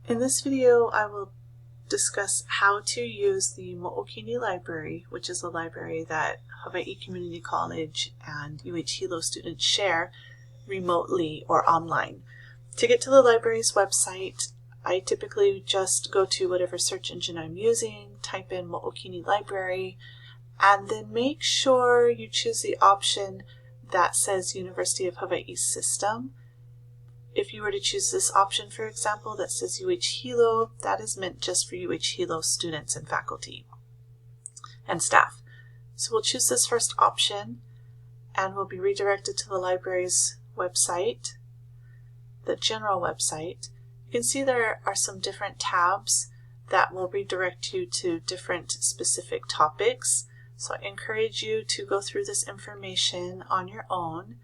In this video, I will discuss how to use the Moʻokini Library, which is a library that Hawaii Community College and UH Hilo students share remotely or online. To get to the library's website, I typically just go to whatever search engine I'm using, type in Moʻokini Library, and then make sure you choose the option that says University of Hawaii System. If you were to choose this option, for example, that says UH Hilo, that is meant just for UH Hilo students and faculty and staff. So we'll choose this first option and we'll be redirected to the library's website, the general website. You can see there are some different tabs that will redirect you to different specific topics. So I encourage you to go through this information on your own.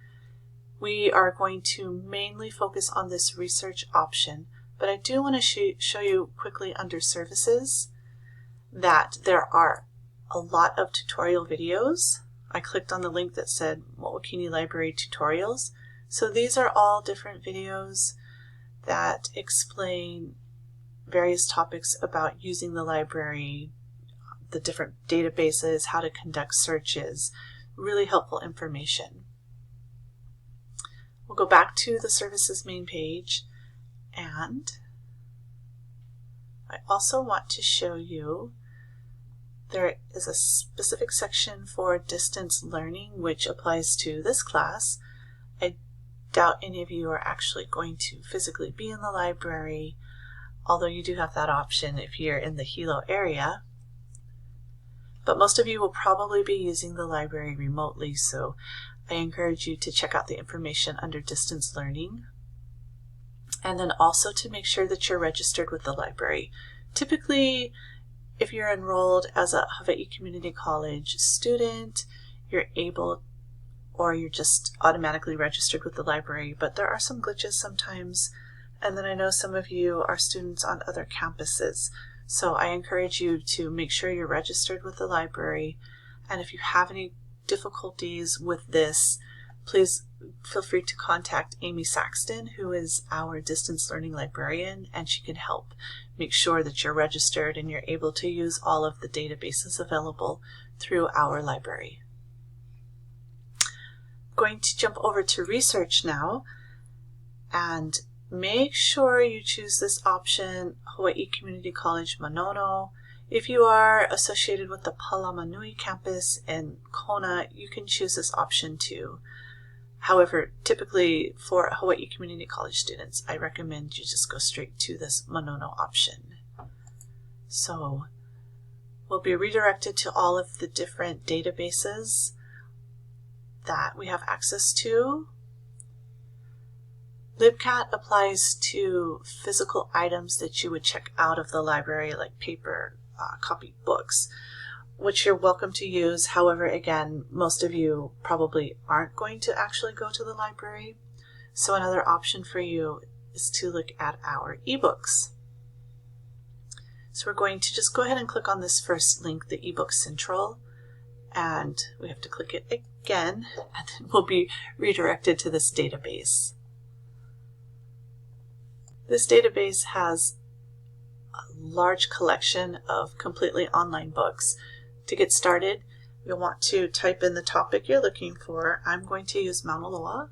We are going to mainly focus on this research option, but I do want to show you quickly under services that there are a lot of tutorial videos. I clicked on the link that said Moʻokini Library Tutorials. So these are all different videos that explain various topics about using the library, the different databases, how to conduct searches, really helpful information. We'll go back to the services main page, and I also want to show you there is a specific section for distance learning which applies to this class. I doubt any of you are actually going to physically be in the library, although you do have that option if you're in the Hilo area. But most of you will probably be using the library remotely, so I encourage you to check out the information under distance learning, and then also to make sure that you're registered with the library. Typically, if you're enrolled as a Hawaii Community College student, you're able, or you're just automatically registered with the library, but there are some glitches sometimes, and then I know some of you are students on other campuses, so I encourage you to make sure you're registered with the library, and if you have any difficulties with this, please feel free to contact Amy Saxton, who is our distance learning librarian, and she can help make sure that you're registered and you're able to use all of the databases available through our library. I'm going to jump over to research now, and make sure you choose this option, Hawaii Community College Manono. If you are associated with the Palamanui campus in Kona, you can choose this option too. However, typically for Hawaii Community College students, I recommend you just go straight to this Manono option. So we'll be redirected to all of the different databases that we have access to. LibCat applies to physical items that you would check out of the library, like paper, copied books, which you're welcome to use. However, again, most of you probably aren't going to actually go to the library. So another option for you is to look at our ebooks. So we're going to just go ahead and click on this first link, the eBook Central, and we have to click it again, and then we'll be redirected to this database. This database has a large collection of completely online books. To get started, you'll want to type in the topic you're looking for. I'm going to use Mauna Loa,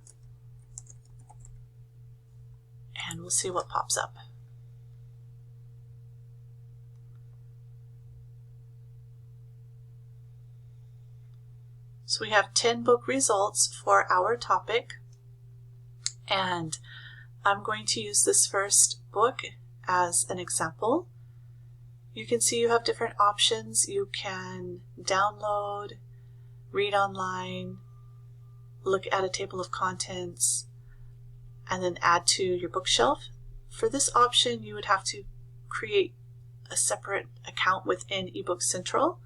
and we'll see what pops up. So we have 10 book results for our topic, and I'm going to use this first book as an example. You can see you have different options. You can download, read online, look at a table of contents, and then add to your bookshelf. For this option, you would have to create a separate account within eBook Central,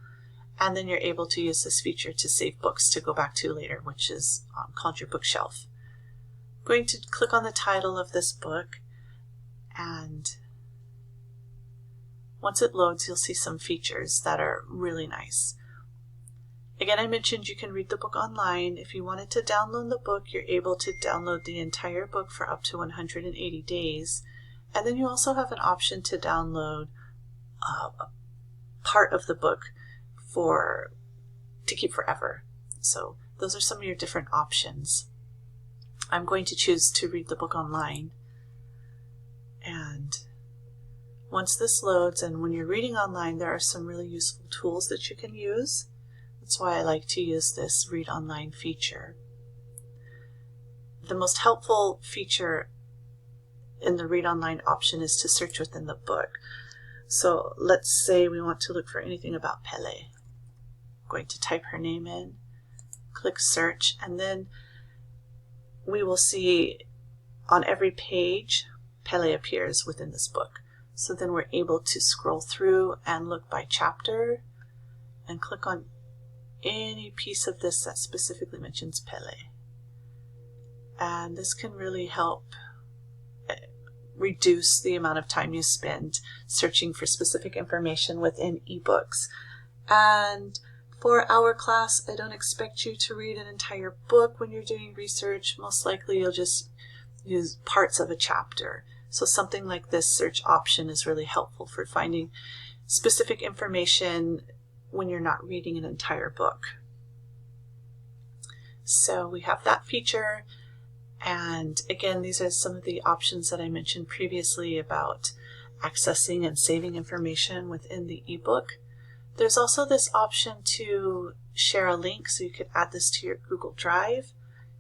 and then you're able to use this feature to save books to go back to later, which is called your bookshelf. I'm going to click on the title of this book, and once it loads, you'll see some features that are really nice. Again, I mentioned you can read the book online. If you wanted to download the book, you're able to download the entire book for up to 180 days, And then you also have an option to download a part of the book to keep forever. So those are some of your different options. I'm going to choose to read the book online. And once this loads, and when you're reading online, there are some really useful tools that you can use. That's why I like to use this Read Online feature. The most helpful feature in the Read Online option is to search within the book. So let's say we want to look for anything about Pele. I'm going to type her name in, click search, and then we will see on every page Pele appears within this book. So then we're able to scroll through and look by chapter and click on any piece of this that specifically mentions Pele. And this can really help reduce the amount of time you spend searching for specific information within ebooks. And for our class, I don't expect you to read an entire book when you're doing research. Most likely you'll just use parts of a chapter. So something like this search option is really helpful for finding specific information when you're not reading an entire book. So we have that feature. And again, these are some of the options that I mentioned previously about accessing and saving information within the ebook. There's also this option to share a link, so you could add this to your Google Drive.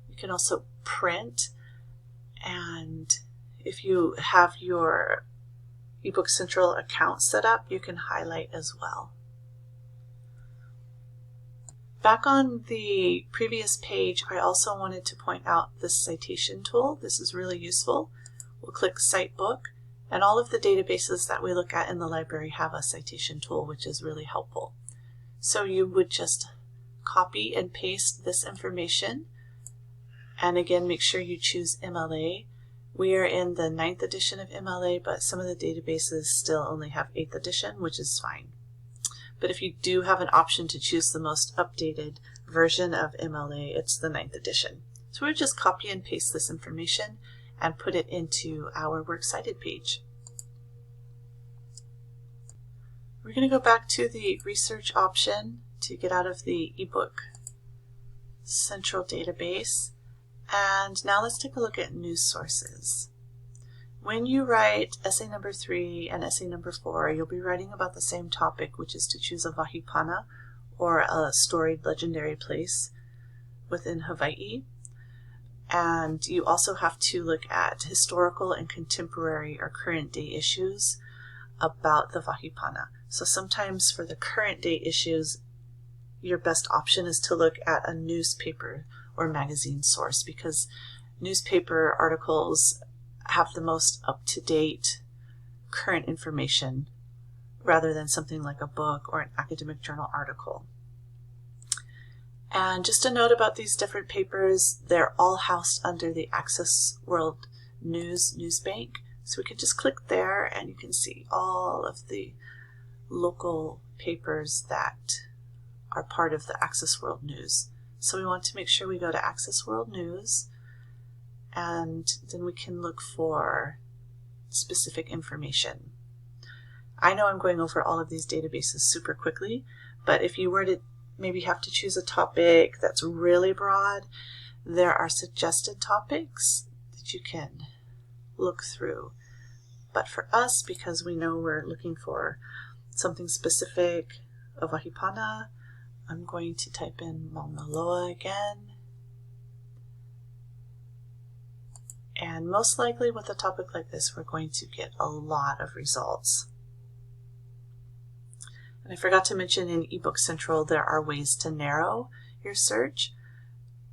You can also print, and if you have your eBook Central account set up, you can highlight as well. Back on the previous page, I also wanted to point out this citation tool. This is really useful. We'll click Cite Book, and all of the databases that we look at in the library have a citation tool, which is really helpful. So you would just copy and paste this information, and again, make sure you choose MLA. We are in the 9th edition of MLA, but some of the databases still only have 8th edition, which is fine. But if you do have an option to choose the most updated version of MLA, it's the 9th edition. So we'll just copy and paste this information and put it into our Works Cited page. We're going to go back to the research option to get out of the eBook Central database. And now let's take a look at news sources. When you write essay number 3 and essay number 4, you'll be writing about the same topic, which is to choose a vahipana, or a storied legendary place within Hawaii. And you also have to look at historical and contemporary or current day issues about the vahipana. So sometimes for the current day issues, your best option is to look at a newspaper or magazine source, because newspaper articles have the most up-to-date current information rather than something like a book or an academic journal article. And just a note about these different papers, they're all housed under the Access World News Bank. So we can just click there and you can see all of the local papers that are part of the Access World News. So we want to make sure we go to Access World News, and then we can look for specific information. I know I'm going over all of these databases super quickly, but if you were to maybe have to choose a topic that's really broad, there are suggested topics that you can look through. But for us, because we know we're looking for something specific, a vahipana, I'm going to type in Mauna Loa again. And most likely with a topic like this, we're going to get a lot of results. And I forgot to mention in eBook Central, there are ways to narrow your search.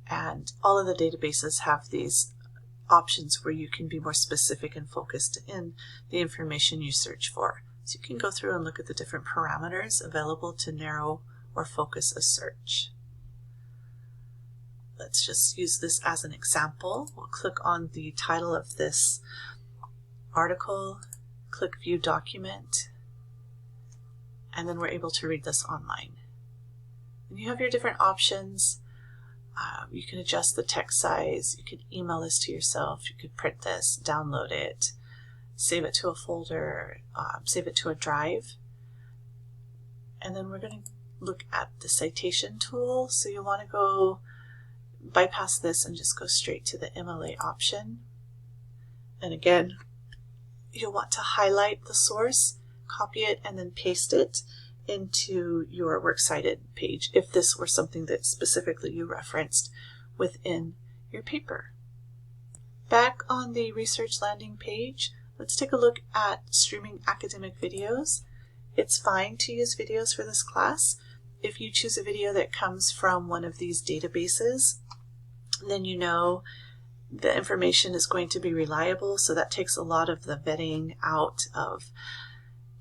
And all of the databases have these options where you can be more specific and focused in the information you search for. So you can go through and look at the different parameters available to narrow or focus a search. Let's just use this as an example. We'll click on the title of this article, click View Document, and then we're able to read this online. And you have your different options. You can adjust the text size, you could email this to yourself, you could print this, download it. save it to a folder, save it to a drive. And then we're going to look at the citation tool. So you'll want to go bypass this and just go straight to the MLA option. And again, you'll want to highlight the source, copy it, and then paste it into your Works Cited page if this were something that specifically you referenced within your paper. Back on the research landing page, let's take a look at streaming academic videos. It's fine to use videos for this class. If you choose a video that comes from one of these databases, then you know the information is going to be reliable, so that takes a lot of the vetting out of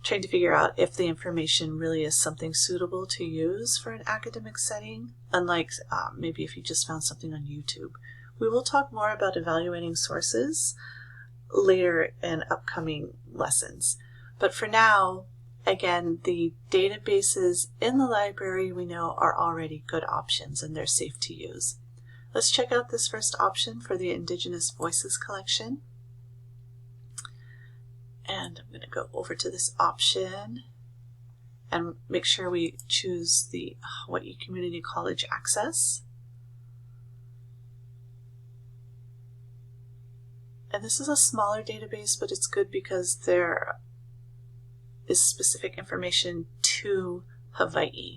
trying to figure out if the information really is something suitable to use for an academic setting, unlike maybe if you just found something on YouTube. We will talk more about evaluating sources later in upcoming lessons. But for now, again, the databases in the library we know are already good options and they're safe to use. Let's check out this first option for the Indigenous Voices collection. And I'm going to go over to this option and make sure we choose the Hawaii Community College Access. And this is a smaller database, but it's good because there is specific information to Hawaii.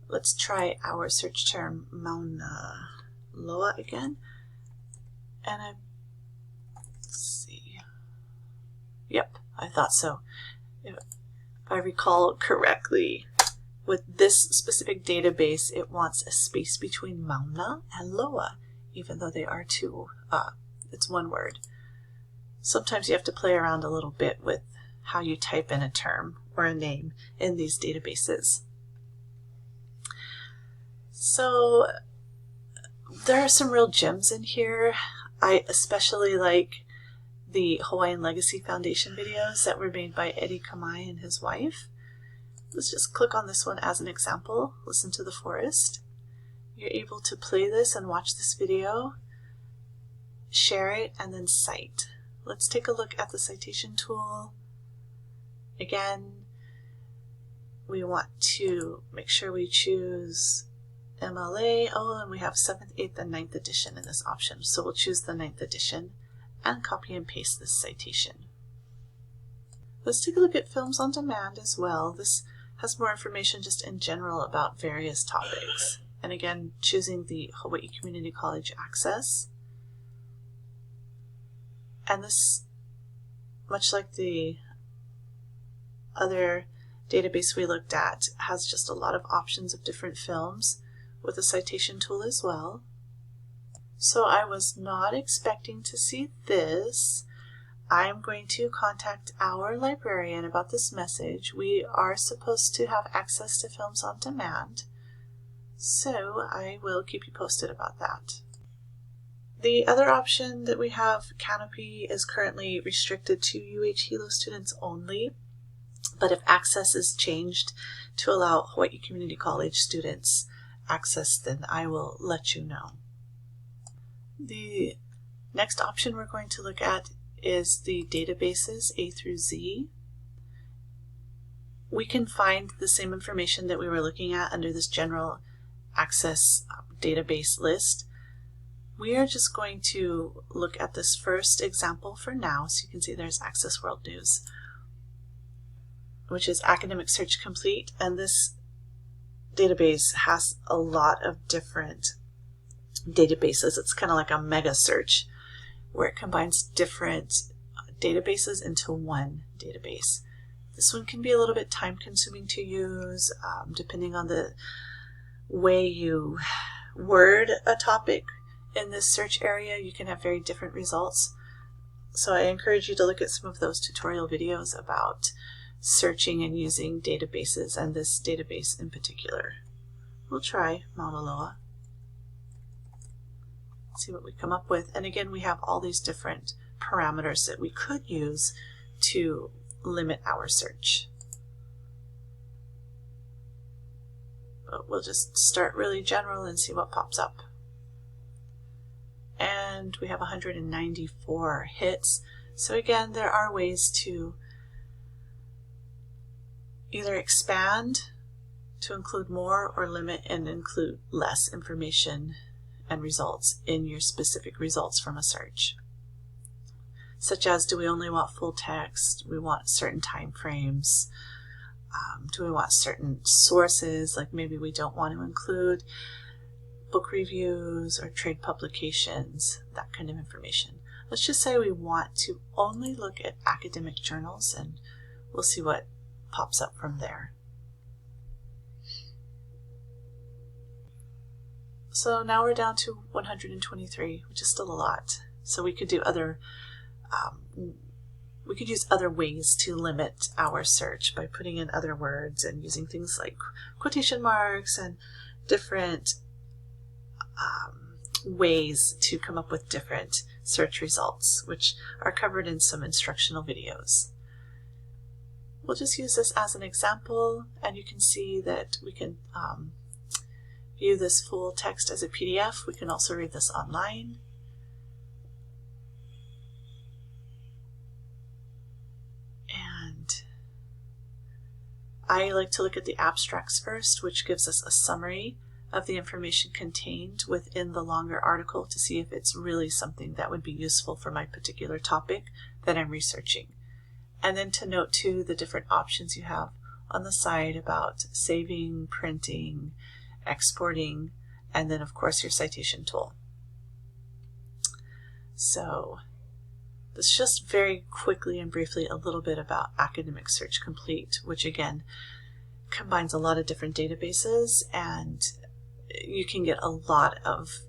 Let's try our search term Mauna Loa again. And let's see. Yep, I thought so. If I recall correctly, with this specific database, it wants a space between Mauna and Loa, even though they are two, it's one word. Sometimes you have to play around a little bit with how you type in a term or a name in these databases. So there are some real gems in here. I especially like the Hawaiian Legacy Foundation videos that were made by Eddie Kamai and his wife. Let's just click on this one as an example. Listen to the Forest. You're able to play this and watch this video, share it, and then cite. Let's take a look at the citation tool. Again, we want to make sure we choose MLA. Oh, and we have 7th, 8th, and 9th edition in this option. So we'll choose the 9th edition and copy and paste this citation. Let's take a look at Films on Demand as well. This has more information just in general about various topics. And again, choosing the Hawaii Community College Access. And this, much like the other database we looked at, has just a lot of options of different films with a citation tool as well. So I was not expecting to see this. I'm going to contact our librarian about this message. We are supposed to have access to Films on Demand, so I will keep you posted about that. The other option that we have, Canopy, is currently restricted to UH Hilo students only, but if access is changed to allow Hawaii Community College students access, then I will let you know. The next option we're going to look at is the databases A through Z. We can find the same information that we were looking at under this general access database list. We are just going to look at this first example for now. So you can see there's Access World News, which is Academic Search Complete. And this database has a lot of different databases. It's kind of like a mega search where it combines different databases into one database. This one can be a little bit time consuming to use, depending on the way you word a topic. In this search area, you can have very different results. So I encourage you to look at some of those tutorial videos about searching and using databases, and this database in particular. We'll try Mauna Loa. See what we come up with. And again, we have all these different parameters that we could use to limit our search. But we'll just start really general and see what pops up. And we have 194 hits. So again, there are ways to either expand to include more or limit and include less information and results in your specific results from a search. Such as, do we only want full text? Do we want certain time frames? Do we want certain sources? Like maybe we don't want to include book reviews or trade publications, that kind of information. Let's just say we want to only look at academic journals, and we'll see what pops up from there. So now we're down to 123, which is still a lot. So we could do other we could use other ways to limit our search by putting in other words and using things like quotation marks and different ways to come up with different search results, which are covered in some instructional videos. We'll just use this as an example, and you can see that we can view this full text as a PDF. We can also read this online. I like to look at the abstracts first, which gives us a summary of the information contained within the longer article to see if it's really something that would be useful for my particular topic that I'm researching. And then to note too the different options you have on the side about saving, printing, exporting, and then of course your citation tool. So this is just very quickly and briefly a little bit about Academic Search Complete, which again combines a lot of different databases, and you can get a lot of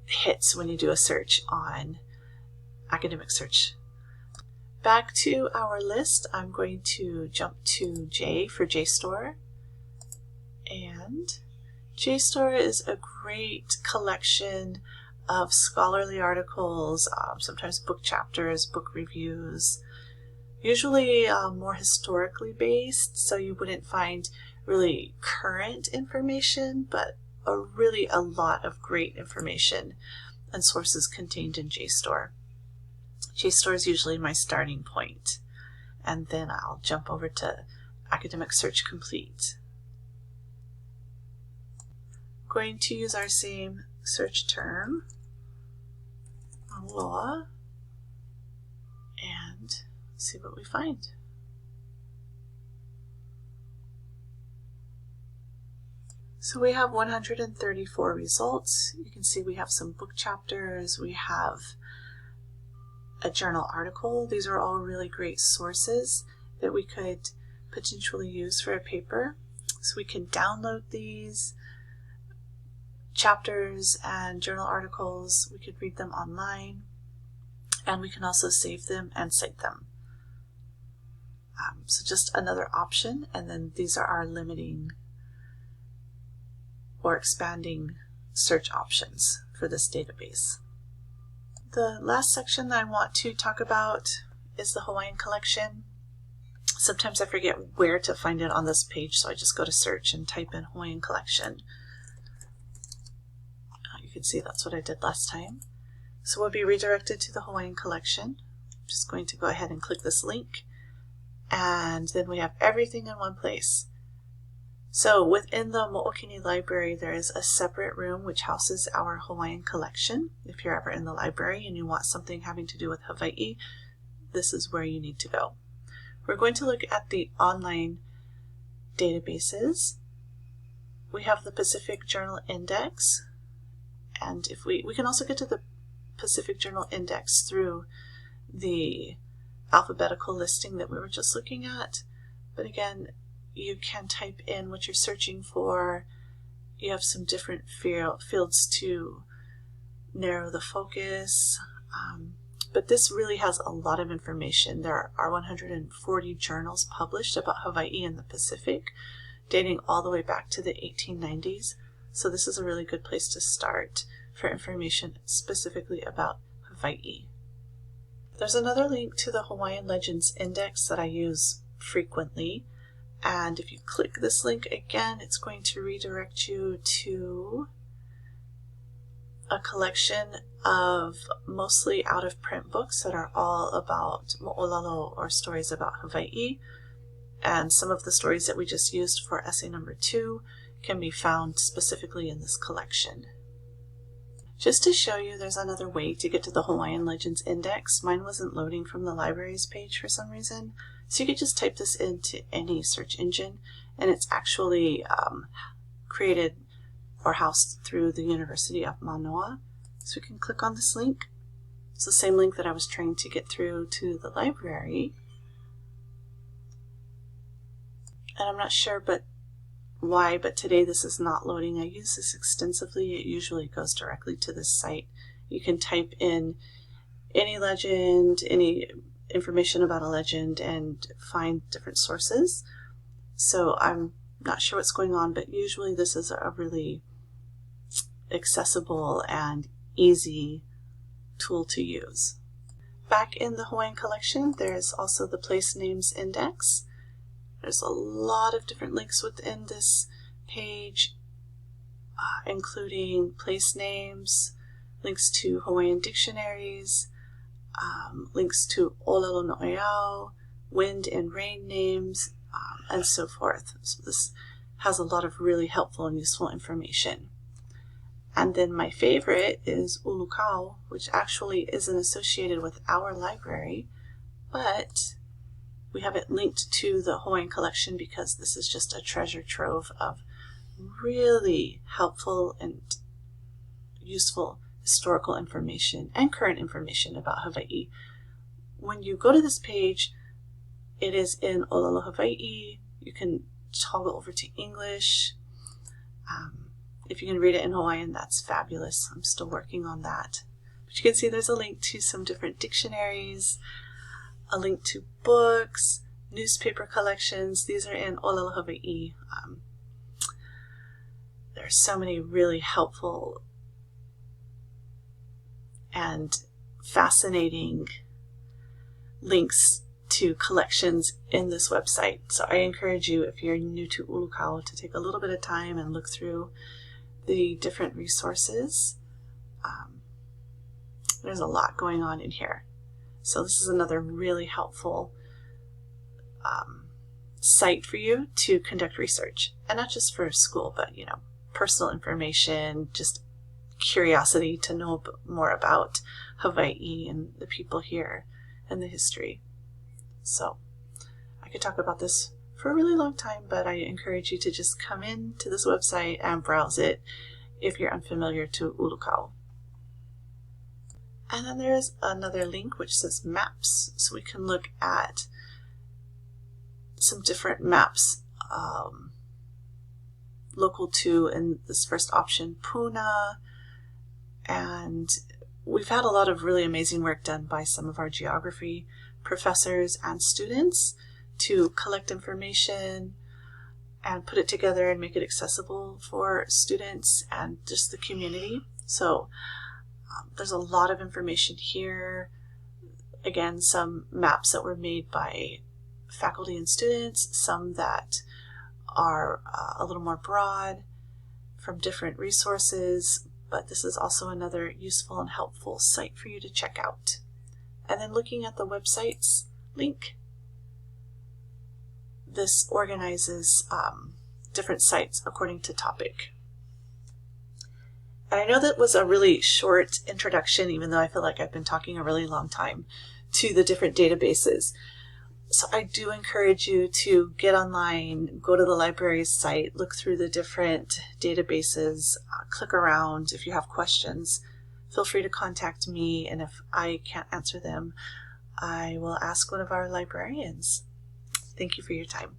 hits when you do a search on Academic Search. Back to our list, I'm going to jump to J for JSTOR, and JSTOR is a great collection of scholarly articles, sometimes book chapters, book reviews, usually more historically based, so you wouldn't find really current information, but a lot of great information and sources contained in JSTOR. JSTOR is usually my starting point, and then I'll jump over to Academic Search Complete. I'm going to use our same search term, law, and see what we find. So we have 134 results. You can see we have some book chapters, we have a journal article. These are all really great sources that we could potentially use for a paper. So we can download these chapters and journal articles. We could read them online, and we can also save them and cite them. So just another option, and then these are our limiting or expanding search options for this database. The last section I want to talk about is the Hawaiian collection. Sometimes I forget where to find it on this page, so I just go to search and type in Hawaiian collection. You can see that's what I did last time. So we'll be redirected to the Hawaiian collection. I'm just going to go ahead and click this link, and then we have everything in one place. So within the Moʻokini Library, there is a separate room which houses our Hawaiian collection. If you're ever in the library and you want something having to do with Hawaii, this is where you need to go. We're going to look at the online databases. We have the Pacific Journal Index, and if we can also get to the Pacific Journal Index through the alphabetical listing that we were just looking at. But again, you can type in what you're searching for. You have some different fields to narrow the focus. But this really has a lot of information. There are 140 journals published about Hawaii and the Pacific, dating all the way back to the 1890s. So this is a really good place to start for information specifically about Hawaii. There's another link to the Hawaiian Legends Index that I use frequently. And if you click this link again, it's going to redirect you to a collection of mostly out-of-print books that are all about mo'olelo, or stories about Hawaii. And some of the stories that we just used for essay number 2 can be found specifically in this collection. Just to show you, there's another way to get to the Hawaiian Legends Index. Mine wasn't loading from the library's page for some reason. So you could just type this into any search engine, and it's actually created or housed through the University of Manoa. So we can click on this link. It's the same link that I was trying to get through to the library. And I'm not sure why, but today this is not loading. I use this extensively. It usually goes directly to this site. You can type in any legend, any information about a legend, and find different sources. So I'm not sure what's going on, but usually this is a really accessible and easy tool to use. Back in the Hawaiian collection, there's also the Place Names Index. There's a lot of different links within this page, including place names, links to Hawaiian dictionaries, links to Olelo No'eau, wind and rain names, and so forth. So this has a lot of really helpful and useful information. And then my favorite is Ulukau, which actually isn't associated with our library, but we have it linked to the Hawaiian collection because this is just a treasure trove of really helpful and useful historical information and current information about Hawaii. When you go to this page, it is in Olelo Hawaii. You can toggle over to English. If you can read it in Hawaiian, that's fabulous. I'm still working on that. But you can see there's a link to some different dictionaries, a link to books, newspaper collections. These are in Olelo Hawaii. There are so many really helpful and fascinating links to collections in this website. So I encourage you, if you're new to Ulukau, to take a little bit of time and look through the different resources. There's a lot going on in here. So this is another really helpful site for you to conduct research. And not just for school, but personal information, just curiosity to know more about Hawaii and the people here and the history. So I could talk about this for a really long time, but I encourage you to just come in to this website and browse it if you're unfamiliar to Ulukau. And then there's another link which says maps, so we can look at some different maps local to, in this first option, Puna. And we've had a lot of really amazing work done by some of our geography professors and students to collect information and put it together and make it accessible for students and just the community. So there's a lot of information here. Again, some maps that were made by faculty and students, some that are a little more broad from different resources, but this is also another useful and helpful site for you to check out. And then looking at the websites link, this organizes different sites according to topic. And I know that was a really short introduction, even though I feel like I've been talking a really long time, to the different databases. So I do encourage you to get online, go to the library's site, look through the different databases, click around. If you have questions, feel free to contact me, and if I can't answer them, I will ask one of our librarians. Thank you for your time.